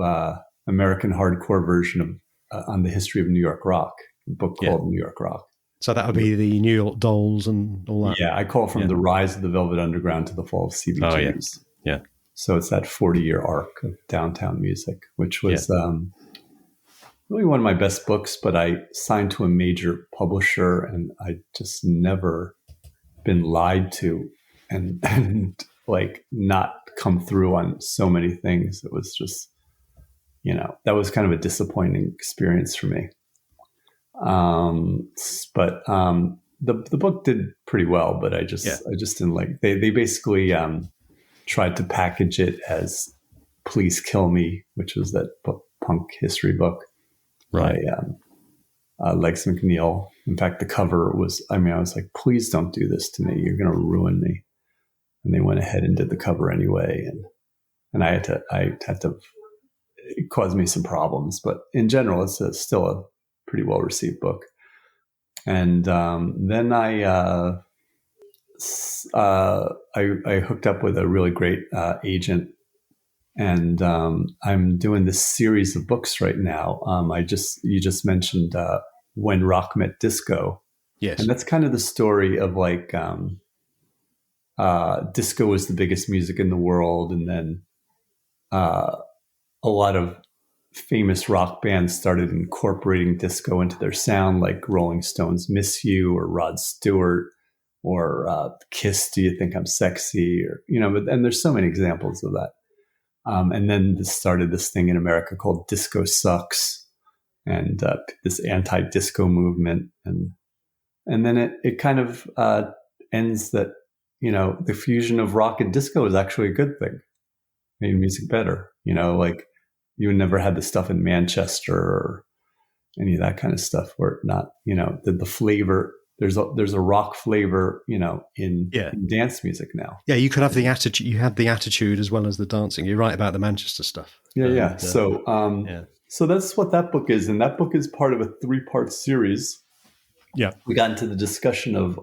American hardcore version of on the history of New York rock, a book called New York Rock. So that would be the New York Dolls and all that. Yeah, I call it from the rise of the Velvet Underground to the fall of CBGBs. Oh, yeah. So it's that 40-year arc of downtown music, which was really one of my best books, but I signed to a major publisher and I just never been lied to and like not come through on so many things. It was just, that was kind of a disappointing experience for me. But the book did pretty well, but I just didn't like, they basically, tried to package it as Please Kill Me, which was that punk history book by Legs McNeil. In fact, the cover was, I was like, please don't do this to me. You're going to ruin me. And they went ahead and did the cover anyway. And I had to, it caused me some problems, but in general, it's still a pretty well-received book. And then I hooked up with a really great agent, and I'm doing this series of books right now. You just mentioned When Rock Met Disco, yes, and that's kind of the story of like disco was the biggest music in the world, and then a lot of famous rock bands started incorporating disco into their sound, like Rolling Stones' "Miss You" or Rod Stewart. Or Kiss, Do You Think I'm Sexy? Or, and there's so many examples of that. And then this started this thing in America called Disco Sucks, and this anti-disco movement. And then it kind of ends that, the fusion of rock and disco is actually a good thing. Made music better, like you would never had the stuff in Manchester or any of that kind of stuff where not, the flavor. There's a rock flavor, in dance music now. Yeah, you could have the attitude. You had the attitude as well as the dancing. You're right about the Manchester stuff. Yeah. So that's what that book is, and that book is part of a 3-part series. Yeah, we got into the discussion of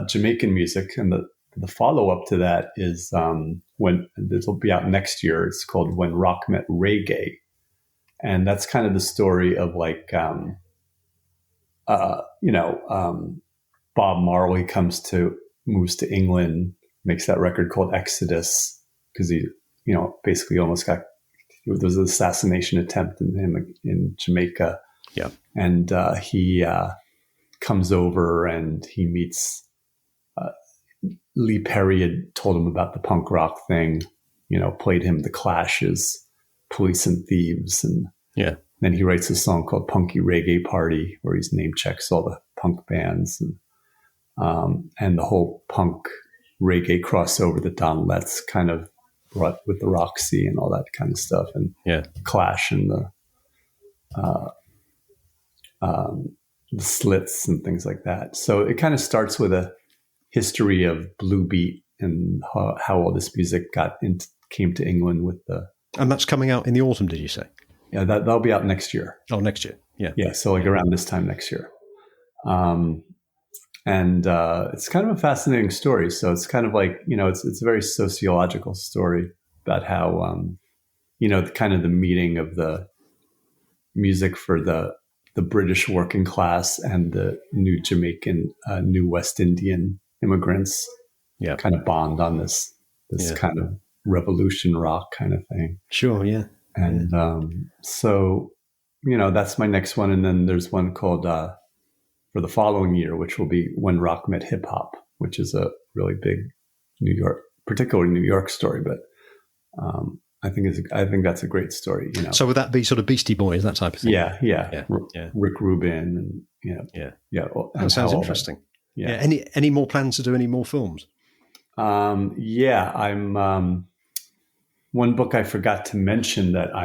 Jamaican music, and the follow up to that is when this will be out next year. It's called When Rock Met Reggae, and that's kind of the story of like. Bob Marley moves to England, makes that record called Exodus because he, basically almost there was an assassination attempt in him in Jamaica. Yeah. And he comes over and he meets Lee Perry had told him about the punk rock thing, played him The Clash's Police and Thieves. And then he writes a song called Punky Reggae Party, where he's name checks all the punk bands and the whole punk reggae crossover that Don Letts kind of brought with the Roxy and all that kind of stuff, and Clash and the Slits and things like that. So it kind of starts with a history of Blue Beat and how all this music came to England with the. And that's coming out in the autumn, did you say? Yeah, that'll be out next year. Oh, next year. Yeah. Yeah. So like around this time next year. And it's kind of a fascinating story. So it's kind of like, it's a very sociological story about how, kind of the meeting of the music for the the British working class and the new Jamaican, new West Indian immigrants Yeah. kind of bond on this Yeah. kind of revolution rock kind of thing. Sure. Yeah. And so, that's my next one. And then there's one called for the following year, which will be When Rock Met Hip Hop, which is a really big particularly New York story. But I think that's a great story. So would that be sort of Beastie Boys, that type of thing? Yeah. Rick Rubin and That sounds interesting. Yeah. Any more plans to do any more films? I'm one book I forgot to mention that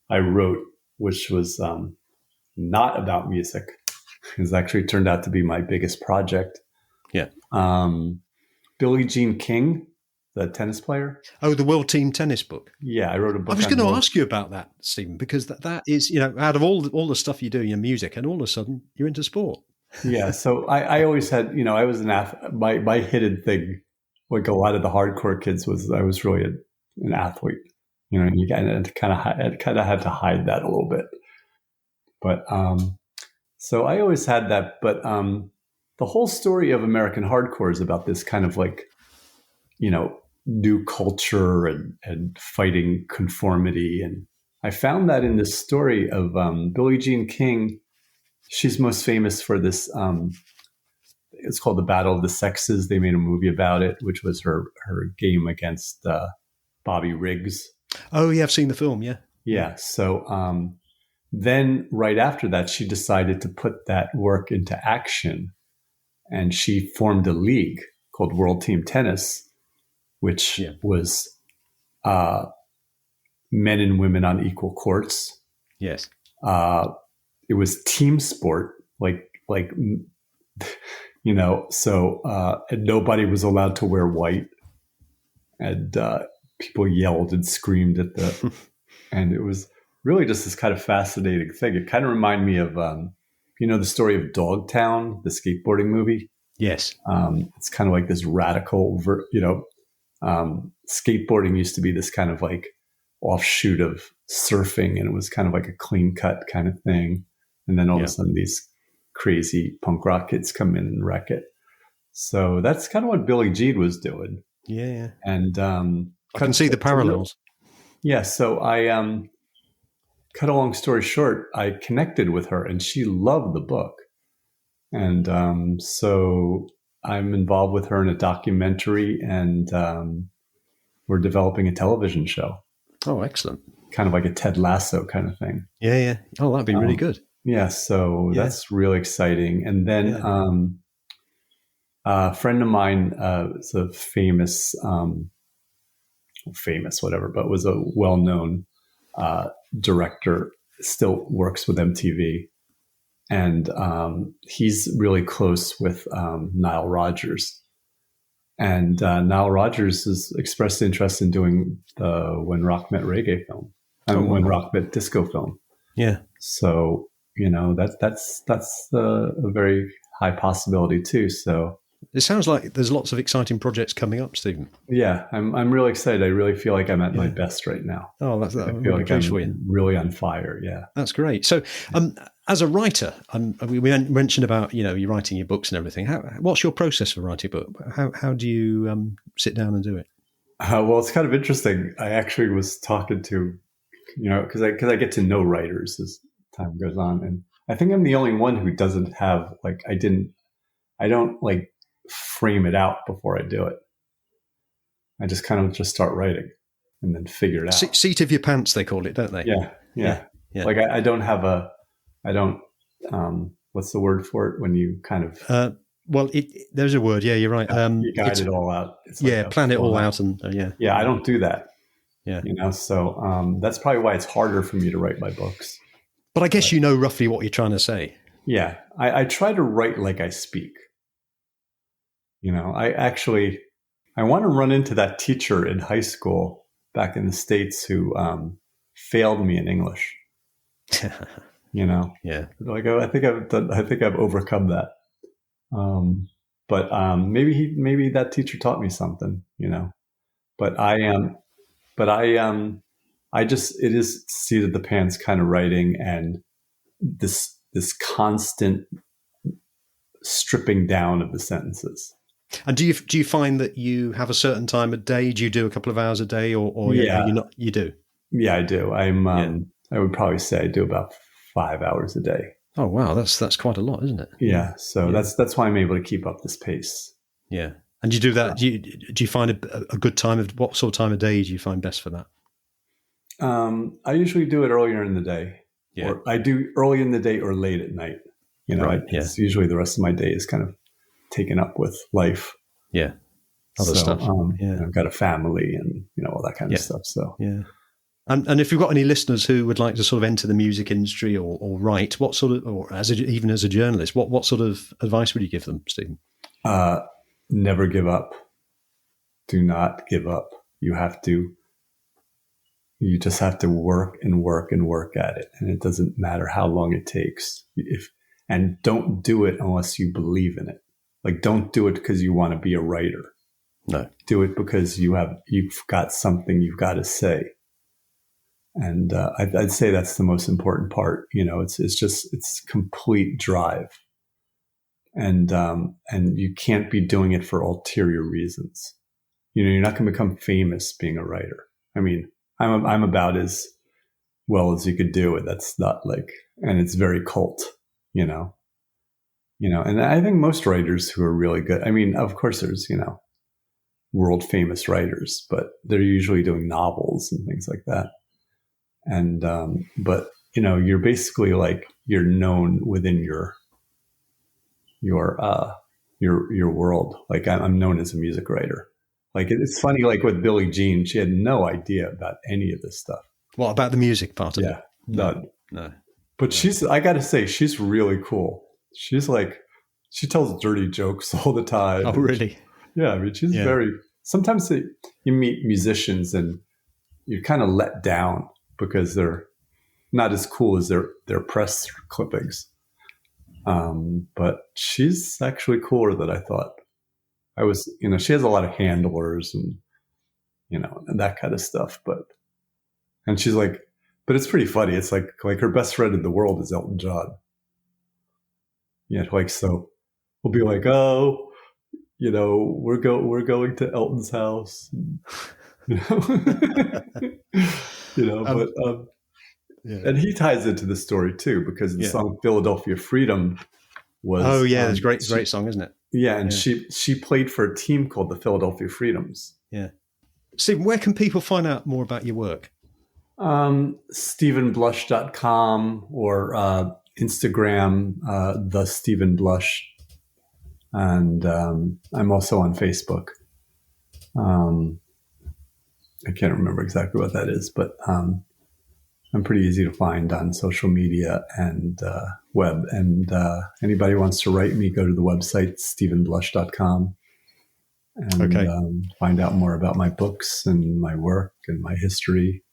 I wrote, which was not about music. It's actually turned out to be my biggest project. Yeah. Billie Jean King, the tennis player. Oh, the World Team Tennis book. Yeah, I wrote a book. I was going to ask you about that, Stephen, because that is, out of all the stuff you do in your music, and all of a sudden you're into sport. Yeah. So I always had, I was an athlete. My hidden thing, like a lot of the hardcore kids, was I was really an athlete. And you kind of had to hide that a little bit. But so I always had that. But the whole story of American hardcore is about this kind of like, new culture and fighting conformity. And I found that in this story of Billie Jean King. She's most famous for this. It's called The Battle of the Sexes. They made a movie about it, which was her game against Bobby Riggs. Oh, yeah, I've seen the film. Yeah. Yeah. So then right after that, she decided to put that work into action, and she formed a league called World Team Tennis, which was men and women on equal courts. Yes. It was team sport, so and nobody was allowed to wear white, and people yelled and screamed at and it was really just this kind of fascinating thing. It kind of reminded me of, the story of Dogtown, the skateboarding movie. Yes. It's kind of like this radical, skateboarding used to be this kind of like offshoot of surfing, and it was kind of like a clean cut kind of thing. And then all of a sudden these crazy punk rock kids come in and wreck it. So that's kind of what Billie Jean was doing. Yeah. And I can see the parallels. Yeah. So I cut a long story short, I connected with her and she loved the book. And so I'm involved with her in a documentary, and we're developing a television show. Oh, excellent. Kind of like a Ted Lasso kind of thing. Yeah. Oh, that'd be really good. Yeah, so that's really exciting. And then a friend of mine is a famous whatever, but was a well-known director, still works with MTV. And he's really close with Nile Rodgers. And Nile Rodgers has expressed interest in doing the When Rock Met Reggae film, When Rock Met Disco film. Yeah. So, that's a very high possibility too. So it sounds like there's lots of exciting projects coming up, Stephen. Yeah, I'm really excited. I really feel like I'm at my best right now. Oh, I feel like I'm really on fire. Yeah, that's great. So, as a writer, we mentioned about you're writing your books and everything. What's your process for writing a book? How do you sit down and do it? Well, it's kind of interesting. I actually was talking to because I get to know writers as time goes on, and I think I'm the only one who doesn't have I don't frame it out before I do it. I just kind of start writing and then figure it out. Seat of your pants, they call it, don't they? Yeah. Like I don't have what's the word for it when you kind of there's a word. Yeah, you're right. You guide it all out. It's plan it all out, and I don't do that. Yeah. So that's probably why it's harder for me to write my books. But I guess you know roughly what you're trying to say. Yeah, I try to write like I speak. I want to run into that teacher in high school back in the States who failed me in English. Yeah. I think I've overcome that. But maybe that teacher taught me something, But it is seat of the pants kind of writing, and this constant stripping down of the sentences. And do you find that you have a certain time a day? Do you do a couple of hours a day, or Yeah. you not? You do. Yeah, I do. I would probably say I do about 5 hours a day. Oh wow, that's quite a lot, isn't it? Yeah. So that's why I'm able to keep up this pace. Yeah. And you do that? Do you find a good time of what sort of time of day do you find best for that? I usually do it earlier in the day. Yeah. Or I do early in the day or late at night. Right, it's usually the rest of my day is kind of taken up with life. Yeah. Other stuff. I've got a family and, all that kind of stuff. So, yeah. And if you've got any listeners who would like to sort of enter the music industry or write, what sort of, or even as a journalist, what sort of advice would you give them, Stephen? Never give up. Do not give up. You just have to work and work and work at it. And it doesn't matter how long it takes. And don't do it unless you believe in it. Like, don't do it because you want to be a writer. No. Do it because you've got something you've got to say. And I'd say that's the most important part. It's complete drive. And you can't be doing it for ulterior reasons. You're not going to become famous being a writer. I mean, I'm about as well as you could do it. That's not and it's very cult, and I think most writers who are really good, I mean, of course there's, world famous writers, but they're usually doing novels and things like that. And, but you're basically you're known within your world. Like I'm known as a music writer. Like it's funny, with Billie Jean, she had no idea about any of this stuff. What about the music part of it? Yeah, none. No. But I got to say, she's really cool. She's she tells dirty jokes all the time. Oh, really? Yeah, I mean, she's very. Sometimes you meet musicians and you're kind of let down because they're not as cool as their press clippings. But she's actually cooler than I thought. She has a lot of handlers and, and that kind of stuff. And she's but it's pretty funny. It's like her best friend in the world is Elton John. Yeah. So we'll be we're going to Elton's house, and he ties into the story too, because the song Philadelphia Freedom was, it's a great song, isn't it? Yeah. And she played for a team called the Philadelphia Freedoms. Yeah. Stephen, where can people find out more about your work? StephenBlush.com or Instagram, the Stephen Blush. And I'm also on Facebook. I can't remember exactly what that is, but I'm pretty easy to find on social media and web. And anybody wants to write me, go to the website, StephenBlush.com, and find out more about my books and my work and my history.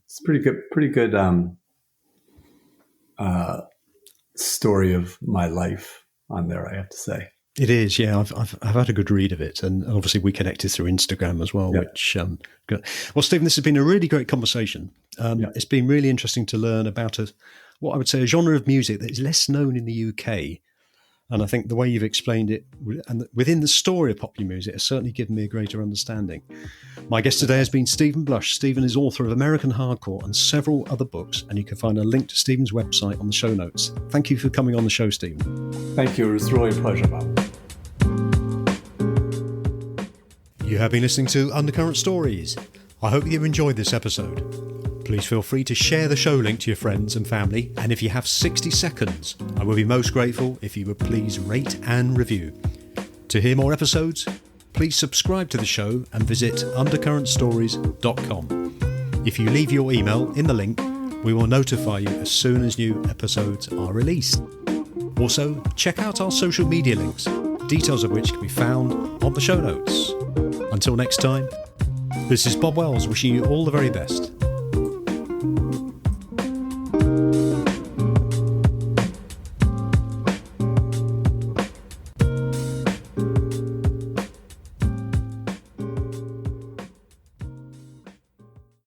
It's pretty good story of my life on there, I have to say. It is, yeah. I've had a good read of it, and obviously we connected through Instagram as well. Yeah. Which, good. Well, Stephen, this has been a really great conversation. It's been really interesting to learn about what I would say a genre of music that is less known in the UK. And I think the way you've explained it, and within the story of popular music, has certainly given me a greater understanding. My guest today has been Stephen Blush. Stephen is author of American Hardcore and several other books, and you can find a link to Stephen's website on the show notes. Thank you for coming on the show, Stephen. Thank you. It was really a pleasure, Bob. You have been listening to Undercurrent Stories. I hope you enjoyed this episode. Please feel free to share the show link to your friends and family, and if you have 60 seconds, I will be most grateful if you would please rate and review. To hear more episodes, please subscribe to the show and visit undercurrentstories.com. If you leave your email in the link, we will notify you as soon as new episodes are released. Also, check out our social media links, details of which can be found on the show notes. Until next time, this is Bob Wells wishing you all the very best.